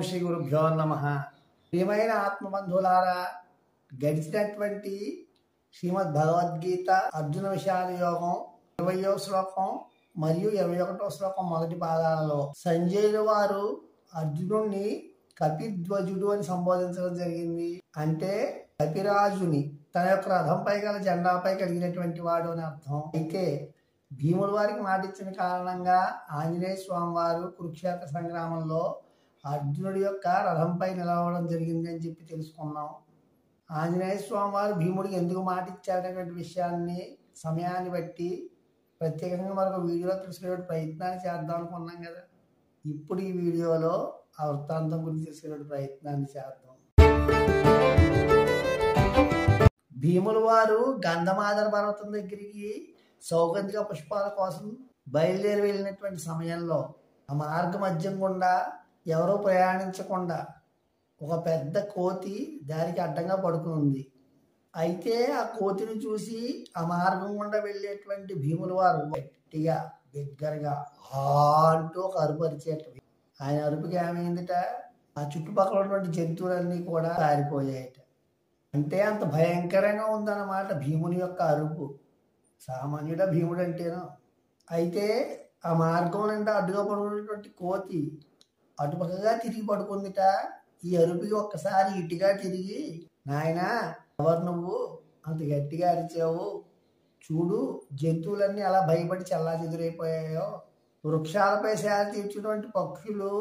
శ్రీ గురుభ్యో నమః. ప్రియమైన ఆత్మబంధువులారా, గడిచినటువంటి శ్రీమద్ భగవద్గీత అర్జున విషాద యోగం 20వ శ్లోకం మరియు 21వ శ్లోకం మొదటి పాదాలలో సంజయుల వారు అర్జునుడిని కపిధ్వజుడు అని సంబోధించడం జరిగింది. అంటే కపిరాజుని తన యొక్క రథంపై గల జెండాపై కలిగినటువంటి వాడు అని అర్థం. అయితే భీముల వారికి మాటిచ్చిన కారణంగా ఆంజనేయ స్వామి వారు కురుక్షేత్ర సంగ్రామంలో అర్జునుడి యొక్క రథంపై నిలవడం జరిగింది అని చెప్పి తెలుసుకున్నాం. ఆంజనేయ స్వామి వారు భీముడికి ఎందుకు మాటిచ్చారనేటువంటి విషయాన్ని సమయాన్ని బట్టి ప్రత్యేకంగా మరొక వీడియోలో తెలుసుకునే ప్రయత్నాన్ని చేద్దాం అనుకున్నాం కదా. ఇప్పుడు ఈ వీడియోలో ఆ వృత్తాంతం గురించి తెలుసుకునే ప్రయత్నాన్ని చేద్దాం. భీముల వారు గంధమాదర పర్వతం దగ్గరికి సౌగంధిక పుష్పాల కోసం బయలుదేరి వెళ్ళినటువంటి సమయంలో ఆ మార్గ మధ్యం గుండా ఎవరూ ప్రయాణించకుండా ఒక పెద్ద కోతి దారికి అడ్డంగా పడుకుని ఉంది. అయితే ఆ కోతిని చూసి ఆ మార్గం గుండా వెళ్ళేటువంటి భీముల వారు గట్టిగా బిగ్గరగా అంటూ ఒక అరుపు అరిచేట. ఆయన అరుపుకి ఏమైందిట, ఆ చుట్టుపక్కల ఉన్నటువంటి జంతువులన్నీ కూడా పారిపోయాయట. అంటే అంత భయంకరంగా ఉందన్నమాట భీముని యొక్క అరుపు. సామాన్యుడ భీముడు అంటేనో. అయితే ఆ మార్గం నిండా అడ్డుగా పడుకున్నటువంటి కోతి అటుపక్కగా తిరిగి పడుకుందిట. ఈ అరుపుకి ఒక్కసారి ఇటుగా తిరిగి, నాయనా ఎవరు నువ్వు అంత గట్టిగా అరిచావు, చూడు జంతువులన్నీ అలా భయపడి చల్లా చెదురైపోయాయో, వృక్షాలపై సేద తీర్చినటువంటి పక్షులు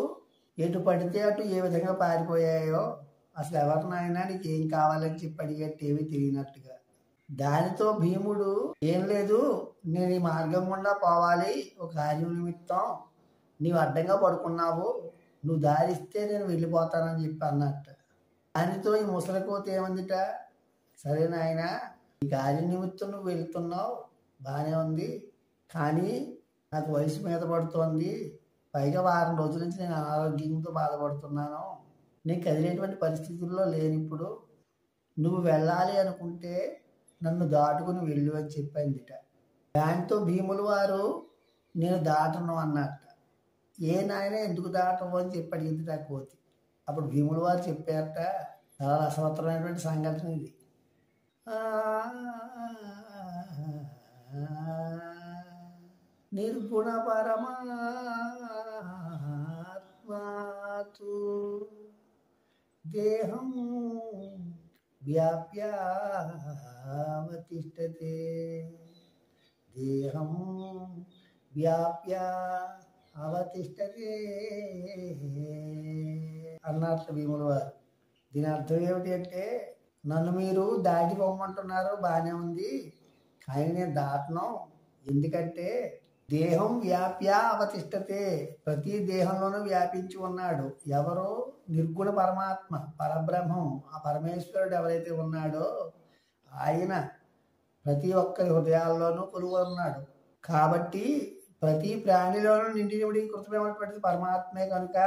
ఎటు పడితే అటు ఏ విధంగా పారిపోయాయో, అసలు ఎవరు నాయనా నీకేం కావాలని చెప్పి అడిగట్టు ఏమీ తెలియనట్టుగా. దానితో భీముడు, ఏం లేదు, నేను ఈ మార్గం గుండా పోవాలి, ఒక కార్యం నిమిత్తం నీవు అడ్డంగా పడుకున్నావు, నువ్వు దారిస్తే నేను వెళ్ళిపోతానని చెప్పి అన్నట్ట. దానితో ఈ ముసలికోతి ఏమందిట, సరే నాయన ఈ కార్యం నిమిత్తం నువ్వు వెళ్తున్నావు బాగానే ఉంది, కానీ నాకు వయసు మీద పడుతోంది, పైగా వారం రోజుల నుంచి నేను అనారోగ్యంతో బాధపడుతున్నాను, నేను కదిలేటువంటి పరిస్థితుల్లో లేనిప్పుడు నువ్వు వెళ్ళాలి అనుకుంటే నన్ను దాటుకుని వెళ్ళు అని చెప్పిందిట. దాంతో భీముల వారు నేను దాటను అన్నట్ట. ఏ నాయన ఎందుకు దాటవు అని చెప్పి అడిగింది ఆ కోతి. అప్పుడు భీముల వారు చెప్పారట, చాలా రసవత్తరమైనటువంటి సంఘటన ఇది. నిర్గుణ పరమాత్మాతు దేహం వ్యాప్యావతిష్టతే, దేహం వ్యాప్య అవతిష్టతే అన్నట్లు భీముల వారు. దీని అర్థం ఏమిటి అంటే, నన్ను మీరు దాటి పోమంటున్నారు బాగానే ఉంది, కానీ నేను దాటను. ఎందుకంటే దేహం వ్యాప్య అవతిష్టతే, ప్రతి దేహంలోనూ వ్యాపించి ఉన్నాడు. ఎవరు? నిర్గుణ పరమాత్మ, పరబ్రహ్మం, ఆ పరమేశ్వరుడు ఎవరైతే ఉన్నాడో ఆయన ప్రతి ఒక్కరి హృదయాల్లోనూ కొలువు ఉన్నాడు. కాబట్టి ప్రతి ప్రాణిలోనూ నిండినవిడి కృతమైనటువంటి పరమాత్మే కనుక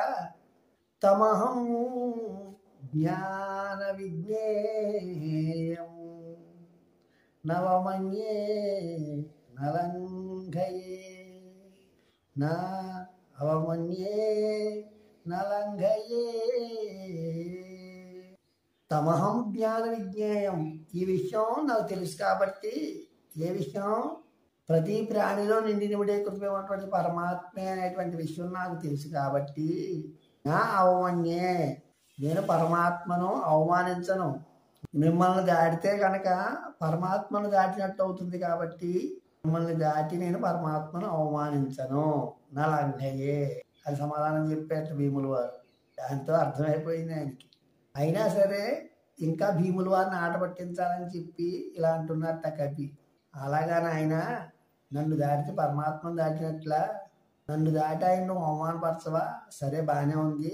తమహం జ్ఞాన విజ్ఞేయం నవమన్యే నలంఘయే నా అవమన్యే నలంఘయే. తమహం జ్ఞాన విజ్ఞేయం, ఈ విషయం నాకు తెలుసు కాబట్టి. ఏ విషయం? ప్రతి ప్రాణిలో నిండినవిడే కృతమైనటువంటి పరమాత్మే అనేటువంటి విషయం నాకు తెలుసు కాబట్టి నా అవమన్యే, నేను పరమాత్మను అవమానించను. మిమ్మల్ని దాటితే కనుక పరమాత్మను దాటినట్టు అవుతుంది కాబట్టి మిమ్మల్ని దాటి నేను పరమాత్మను అవమానించను. నా లంఘయే అది సమాధానం చెప్పారు భీముల వారు. దాంతో అర్థమైపోయింది ఆయనకి. అయినా సరే ఇంకా భీముల వారిని ఆట పట్టించాలని చెప్పి ఇలా అంటున్నట్ట కవి. అలాగా నాయన, నన్ను దాటితే పరమాత్మను దాటినట్లా, నన్ను దాటి ఆయన నువ్వు అవమానపరచవా? సరే బాగానే ఉంది,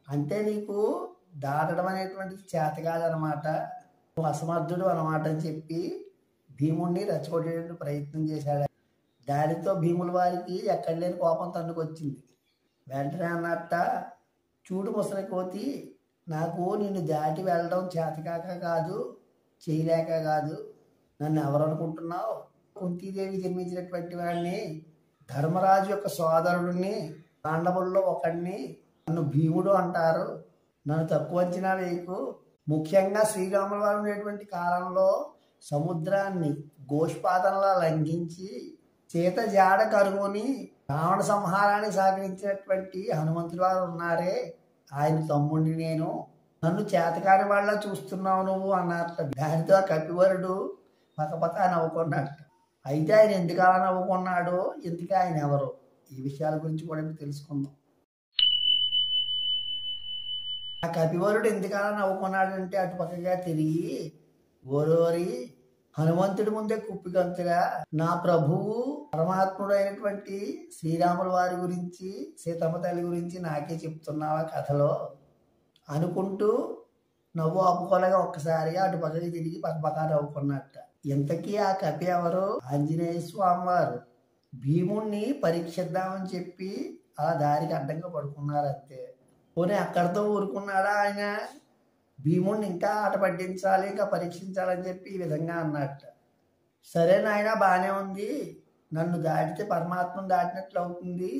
అంటే నీకు దాటడం అనేటువంటిది చేత కాదనమాట, నువ్వు అసమర్థుడు అనమాట అని చెప్పి భీముడిని రెచ్చగొట్టేటువంటి ప్రయత్నం చేశాడు. దానితో భీముల వారికి ఎక్కడ లేని కోపం తన్నుకొచ్చింది. వెంటనే అన్నట్ట, చూడు ముసలి కోతి, నాకు నిన్ను దాటి వెళ్ళడం చేతకాక కాదు, చేయలేక కాదు, నన్ను ఎవరు అనుకుంటున్నావు? కుంతీదేవి జన్మించినటువంటి వాడిని, ధర్మరాజు యొక్క సోదరుడిని, పాండవుల్లో ఒకడిని, నన్ను భీముడు అంటారు, నన్ను తక్కువ అంచనా వేయకు. ముఖ్యంగా శ్రీరాముల వారు ఉండేటువంటి కాలంలో సముద్రాన్ని గోష్పాదంలా లంఘించి సీత జాడ కరువుని రావణ సంహారాన్ని సాగించినటువంటి హనుమంతుడు వారు ఉన్నారే, ఆయన తమ్ముడిని నేను, నన్ను చేతకాని వాళ్ళ చూస్తున్నావు నువ్వు అన్నట్ట. దానితో కపివరుడు పకపక నవ్వుకున్నట్ట. అయితే ఆయన ఎందుకు అలా నవ్వుకున్నాడో, ఇంతకీ ఆయన ఎవరు, ఈ విషయాల గురించి కూడా తెలుసుకుందాం. ఆ కపివరుడు ఎందుకు అలా నవ్వుకున్నాడంటే అటుపక్కగా తిరిగి, ఓరోరి హనుమంతుడి ముందే కుప్పిగంతుగా నా ప్రభువు పరమాత్ముడు అయినటువంటి శ్రీరాముల వారి గురించి, సీతమ్మ తల్లి గురించి నాకే చెప్తున్నావా కథలో అనుకుంటూ నవ్వు ఆపుకోలేగా ఒక్కసారిగా అటు పక్కకి తిరిగి పక్కపక్క నవ్వుకున్నట్ట. ఇంతకీ ఆ కపి ఎవరు? ఆంజనేయ స్వామి వారు. భీముణ్ణి పరీక్షిద్దామని చెప్పి అలా దారికి అడ్డంగా పడుకున్నారు అంతే. పోనీ అక్కడితో ఊరుకున్నాడా ఆయన? భీముణ్ణి ఇంకా ఆట పట్టించాలి, ఇంకా పరీక్షించాలని చెప్పి ఈ విధంగా అన్నట్ట. సరే నాయన, బాగానే ఉంది, నన్ను దాటితే పరమాత్మను దాటినట్లు అవుతుంది,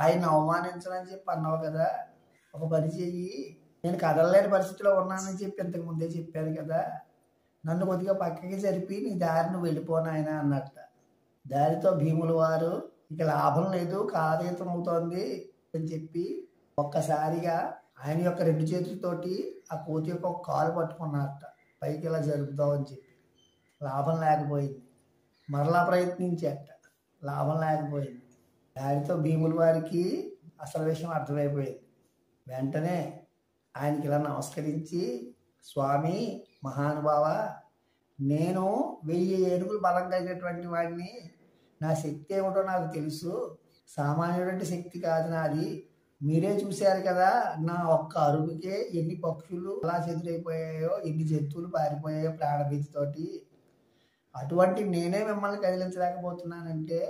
ఆయన అవమానించాలని చెప్పి అన్నావు కదా, ఒక పని చెయ్యి, నేను కదలలేని పరిస్థితిలో ఉన్నానని చెప్పి ఇంతకు ముందే చెప్పాను కదా, నన్ను కొద్దిగా పక్కకి జరిపి నీ దారి నువ్వు వెళ్ళిపోనాయన అన్నట్ట. దారితో భీముల వారు ఇక లాభం లేదు, కాలతీతం అవుతోంది అని చెప్పి ఒక్కసారిగా ఆయన యొక్క రెండు చేతులతోటి ఆ కోతి యొక్క ఒక కాలు పట్టుకున్నట్ట. పైకి ఇలా జరుపుదామని చెప్పి లాభం లేకపోయింది. మరలా ప్రయత్నించేట, లాభం లేకపోయింది. దానితో భీముల వారికి అసలు విషయం అర్థమైపోయింది. వెంటనే ఆయనకి ఇలా నమస్కరించి, స్వామి మహానుభావ, నేను 1000 ఏనుగులు బలం కలిగినటువంటి వాడిని, నా శక్తి ఏమిటో నాకు తెలుసు, సామాన్యుడంటే శక్తి కాదు నాది. మీరే చూశారు కదా, నా ఒక్క అరుపుకే ఎన్ని పక్షులు అలా చెదురైపోయాయో, ఎన్ని జంతువులు పారిపోయాయో ప్రాణభీతితోటి. అటువంటి నేనే మిమ్మల్ని కదిలించలేకపోతున్నానంటే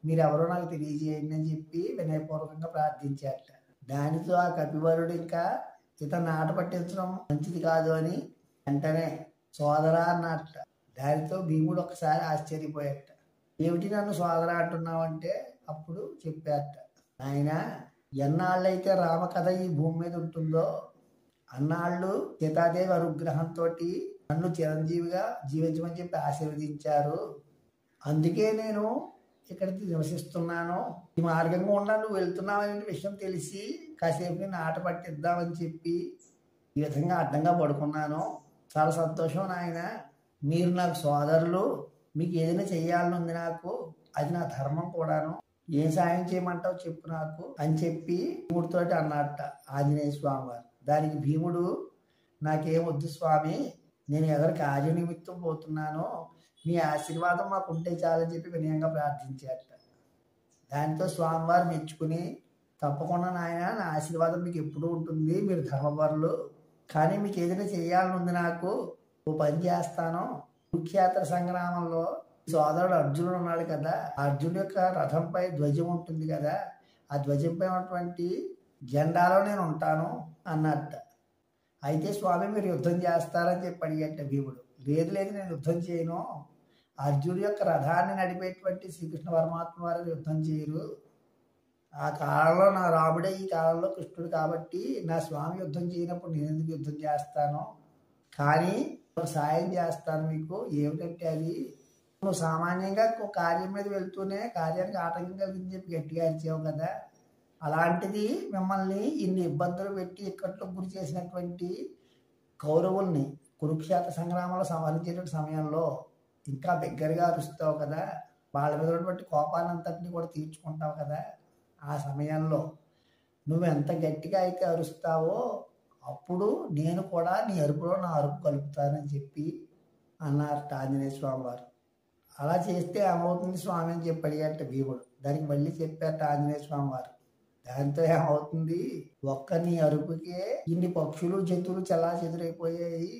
మీరెవరో నాకు తెలియజేయండి అని చెప్పి వినయపూర్వకంగా ప్రార్థించారట. దానితో ఆ కపివరుడు ఇంకా ఇతను ఆట పట్టించడం మంచిది కాదు అని వెంటనే సోదరా అన్నట్ట. దానితో భీముడు ఒకసారి ఆశ్చర్యపోయాట. ఏమిటి నన్ను సోదరా అంటున్నావంటే అప్పుడు చెప్పారట, ఆయన ఎన్నాళ్ళైతే రామకథ ఈ భూమి మీద ఉంటుందో అన్నాళ్ళు సీతాదేవి అనుగ్రహంతో నన్ను చిరంజీవిగా జీవించమని చెప్పి ఆశీర్వదించారు. అందుకే నేను ఇక్కడ నివసిస్తున్నాను. ఈ మార్గంగా ఉన్నా నువ్వు వెళ్తున్నావనే విషయం తెలిసి కాసేపు నేను ఆట పట్టిద్దామని చెప్పి ఈ విధంగా అడ్డంగా పడుకున్నాను. చాలా సంతోషం నాయన, మీరు నాకు సోదరులు, మీకు ఏదైనా చెయ్యాలని ఉంది నాకు, అది నా ధర్మం కూడాను, ఏం సాయం చేయమంటావు చెప్పు నాకు అని చెప్పి భీముడితోటి అన్నట్ట ఆంజనేయ స్వామి వారు. దానికి భీముడు, నాకేం వద్దు స్వామి, నేను ఎవరి కార్యనిమిత్తం పోతున్నానో, మీ ఆశీర్వాదం మాకు ఉంటే చాలని చెప్పి వినయంగా ప్రార్థించారట. దాంతో స్వామివారు మెచ్చుకుని, తప్పకుండా నాయన, నా ఆశీర్వాదం మీకు ఎప్పుడూ ఉంటుంది, మీరు ధర్మపరులు, కానీ మీకు ఏదైనా చేయాలని ఉంది నాకు, ఓ పని చేస్తాను. కురుక్షేత్ర సంగ్రామంలో సోదరుడు అర్జునుడు ఉన్నాడు కదా, అర్జునుడు యొక్క రథంపై ధ్వజం ఉంటుంది కదా, ఆ ధ్వజంపై ఉన్నటువంటి జెండాలో నేను ఉంటాను అన్నట్ట. అయితే స్వామి మీరు యుద్ధం చేస్తారని చెప్పి అడిగట భీముడు. లేదు లేదు, నేను యుద్ధం చేయను, అర్జునుడి యొక్క రథాన్ని నడిపేటువంటి శ్రీకృష్ణ పరమాత్మ వారు యుద్ధం చేయరు, ఆ కాలంలో నా రాముడే ఈ కాలంలో కృష్ణుడు కాబట్టి నా స్వామి యుద్ధం చేయనప్పుడు నేను ఎందుకు యుద్ధం చేస్తాను, కానీ ఒక సాయం చేస్తాను మీకు. ఏమిటంటే అది, నువ్వు సామాన్యంగా ఒక కార్యం మీద వెళ్తూనే కార్యానికి ఆటంకం కలిగింది చెప్పి గట్టిగా అరిచావు కదా, అలాంటిది మిమ్మల్ని ఇన్ని ఇబ్బందులు పెట్టి ఇక్కట్లో గురి చేసినటువంటి కౌరవుల్ని కురుక్షేత్ర సంగ్రామంలో సంహరించేటువంటి సమయంలో ఇంకా దగ్గరగా అరుస్తావు కదా, వాళ్ళ మీద ఉన్నటువంటి కోపాన్ని అంతటినీ కూడా తీర్చుకుంటావు కదా, ఆ సమయంలో నువ్వు ఎంత గట్టిగా అయితే అరుస్తావో అప్పుడు నేను కూడా నీ అరుపులో నా అరుపు కలుపుతానని చెప్పి అన్నారు ఆంజనేయ స్వామి వారు. అలా చేస్తే ఏమవుతుంది స్వామి అని చెప్పి అడిగాట భీముడు. దానికి మళ్ళీ చెప్పారట ఆంజనేయ స్వామి వారు. దాంతో ఏమవుతుంది, ఒక్క నీ అరుపుకే ఇన్ని పక్షులు జంతువులు చలా చెదురైపోయాయి,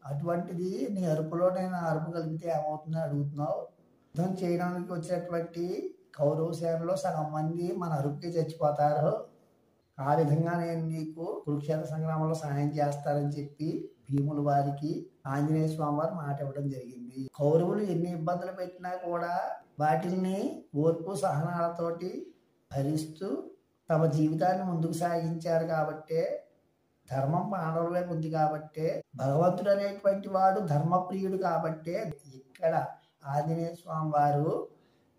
అటువంటిది నీ అరుపులో నేను అరుపు కలిపితే ఏమవుతుందని అడుగుతున్నావు. యుద్ధం చేయడానికి వచ్చినటువంటి కౌరవ సేనలో సగం మంది మన అరుపుకి చచ్చిపోతారు, ఆ విధంగా నేను నీకు కురుక్షేత్ర సంగ్రామంలో సహాయం చేస్తానని చెప్పి భీముల వారికి ఆంజనేయ స్వామి వారు మాట ఇవ్వడం జరిగింది. కౌరవులు ఎన్ని ఇబ్బందులు పెట్టినా కూడా వాటిని ఓర్పు సహనాలతోటి భరిస్తూ తమ జీవితాన్ని ముందుకు సాగించారు కాబట్టే, ధర్మం పాండవుల వైపు ఉంది కాబట్టే, భగవంతుడు అనేటువంటి వాడు ధర్మప్రియుడు కాబట్టే ఇక్కడ ఆంజనేయ స్వామి వారు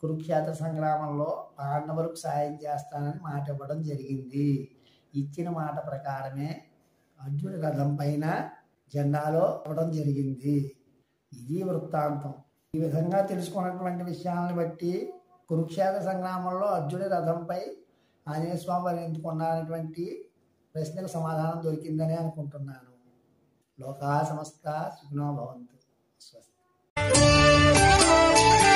కురుక్షేత్ర సంగ్రామంలో పాండవులకు సాయం చేస్తానని మాట ఇవ్వడం జరిగింది. ఇచ్చిన మాట ప్రకారమే అర్జునుడి రథం పైన జెండాలో ఇవ్వడం జరిగింది. ఇది వృత్తాంతం. ఈ విధంగా తెలుసుకున్నటువంటి విషయాలను బట్టి కురుక్షేత్ర సంగ్రామంలో అర్జునుడి రథంపై ఆంజనేయ స్వామి వారు ఎందుకున్నారనేటువంటి ప్రశ్నకు సమాధానం దొరికిందని అనుకుంటున్నాను. లోకా సమస్త సుఖినో భవంతు. స్వస్తి.